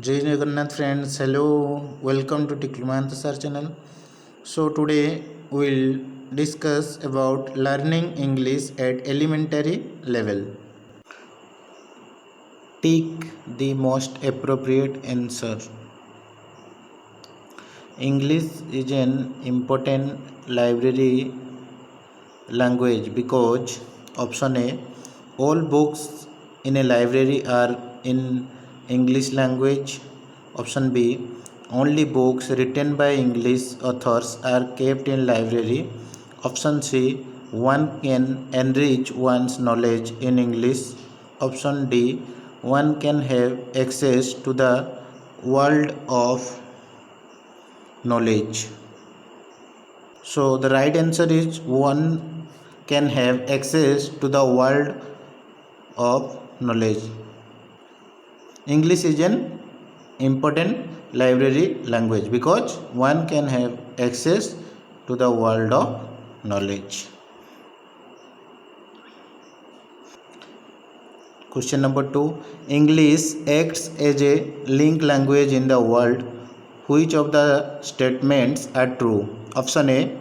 Jai Jagannath friends, hello, welcome to Tiklumanth Sir channel. So today we'll discuss about learning English at elementary level. Take the most appropriate answer. English is an important library language because option A, all books in a library are in English language. Option B, only books written by English authors are kept in library. Option C, one can enrich one's knowledge in English. Option D, one can have access to the world of knowledge. So the right answer is one can have access to the world of knowledge. English is an important library language because one can have access to the world of knowledge. Question number 2. English acts as a link language in the world. Which of the statements are true? Option A,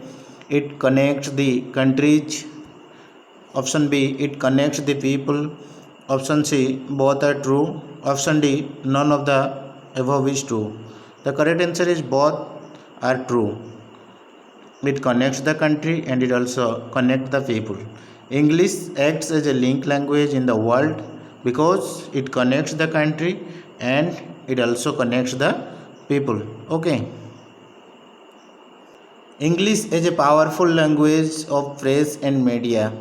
it connects the countries. Option B, it connects the people. Option C, both are true. Option D, none of the above is true. The correct answer is both are true. It connects the country and it also connects the people. English acts as a link language in the world because it connects the country and it also connects the people. Okay. English is a powerful language of press and media.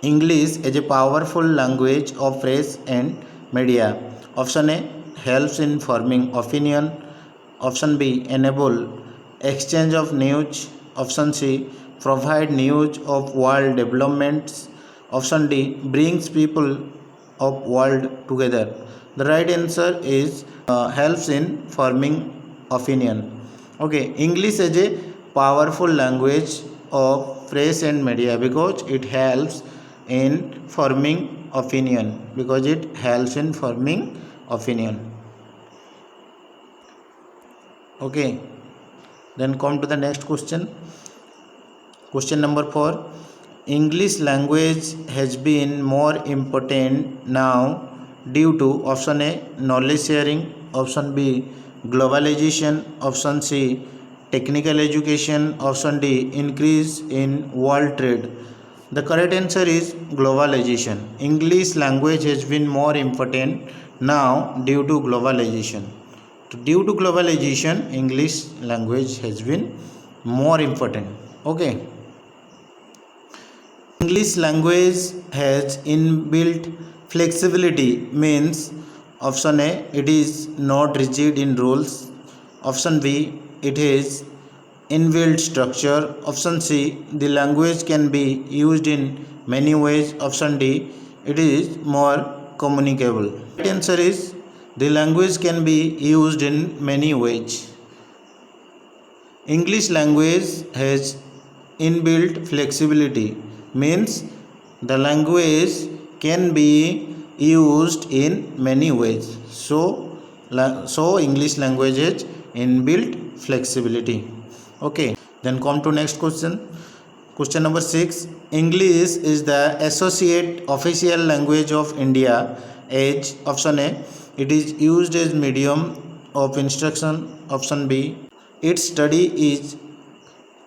English is a powerful language of press and media. Option A, helps in forming opinion. Option B, enable exchange of news. Option C, provide news of world developments. Option D, brings people of world together. The right answer is helps in forming opinion. Okay, English is a powerful language of press and media because it helps in forming opinion Okay, then come to the next question. Question number 4. English language has been more important now due to option A, knowledge sharing. Option B, globalization. Option C, technical education. Option D, increase in world trade. The correct answer is globalization. English language has been more important now due to globalization. Due to globalization, English language has been more important. Okay. English language has inbuilt flexibility means option A, it is not rigid in rules. Option B, it is inbuilt structure. Option C, the language can be used in many ways. Option D, it is more communicable. The answer is the language can be used in many ways. English language has inbuilt flexibility means the language can be used in many ways. So English language has inbuilt flexibility. Okay, then come to next question. Question number 6. English is the associate official language of India as option A, it is used as medium of instruction. Option B, its study is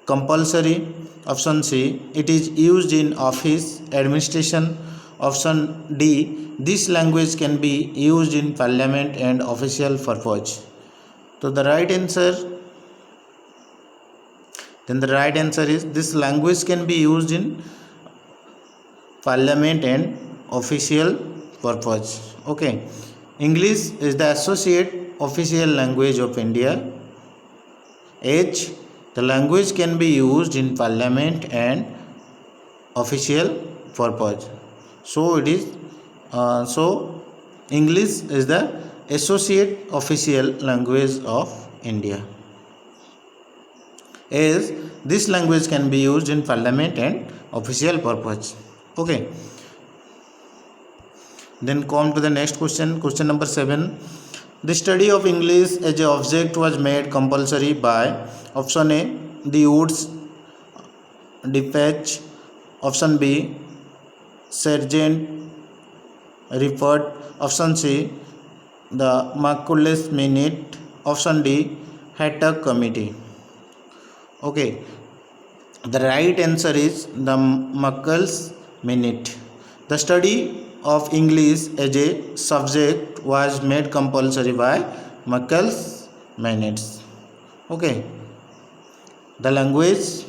compulsory. Option C, it is used in office administration. Option D, this language can be used in parliament and official purpose. So the right answer is this language can be used in parliament and official purpose. Okay, English is the associate official language of India. H, the language can be used in parliament and official purpose. So it is English is the associate official language of India, as this language can be used in parliament and official purpose. Okay, Then come to the next question. Question number 7. The study of English as a object was made compulsory by option A, the Woods Dispatch, option B, Sergeant Report, option C, the Macaulay Minute, option D, Hatton Committee. Okay, the right answer is the Macaulay Minute. The study of English as a subject was made compulsory by Macaulay Minutes. Okay, the language,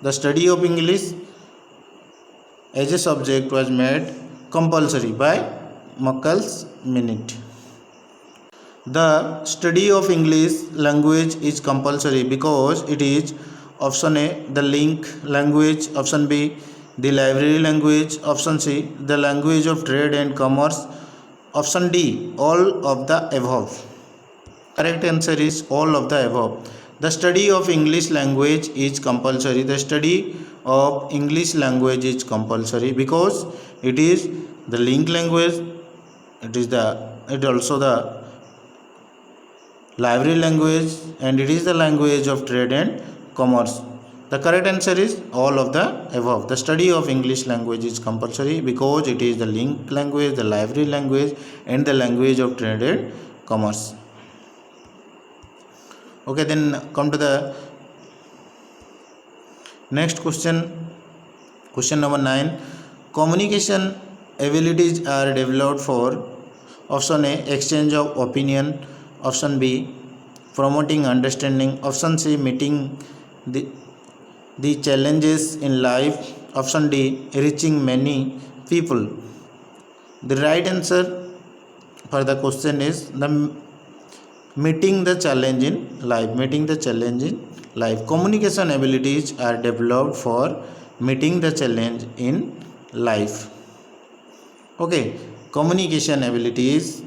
the study of English as a subject was made compulsory by Macaulay Minute. The study of English language is compulsory because it is option A, the link language, option B, the library language, option C, the language of trade and commerce, option D, all of the above. Correct answer is all of the above. The study of English language is compulsory. The study of English language is compulsory because it is the link language, it also the library language, and it is the language of trade and commerce. The correct answer is all of the above. The study of English language is compulsory because it is the link language, the library language, and the language of trade and commerce. Okay, then come to the next question. Question number 9. Communication abilities are developed for option A, exchange of opinion, option B, promoting understanding, option C, meeting the challenges in life, option D, reaching many people. The right answer for the question is the meeting the challenge in life. Meeting the challenge in life. Communication abilities are developed for meeting the challenge in life. Okay, communication abilities,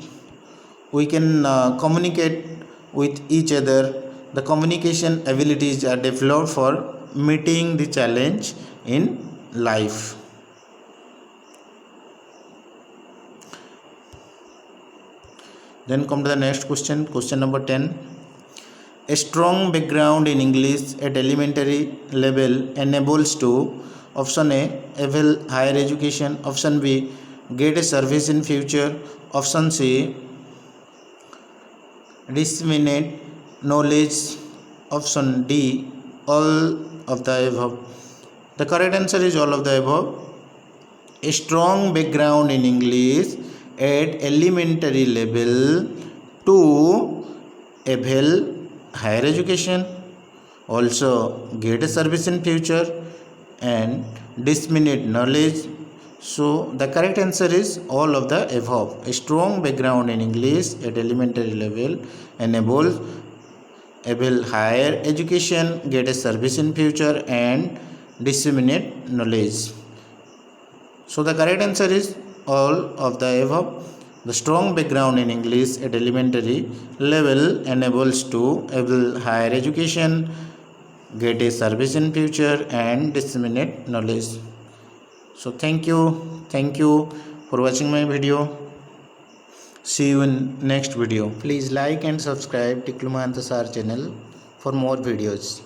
we can communicate with each other. The communication abilities are developed for meeting the challenge in life. Then come to the next question. Question number 10. A strong background in English at elementary level enables to option A, avail higher education, option B, get a service in future, option C, disseminate knowledge, option D, all of the above. The correct answer is all of the above. A strong background in English at elementary level to avail higher education, also get a service in future, and disseminate knowledge. So the correct answer is all of the above. A strong background in English at elementary level enables avail higher education, get a service in future, and disseminate knowledge. So the correct answer is all of the above. The strong background in English at elementary level enables to avail higher education, get a service in future, and disseminate knowledge. So thank you for watching my video. See you in next video. Please like and subscribe Tiklumantasar channel for more videos.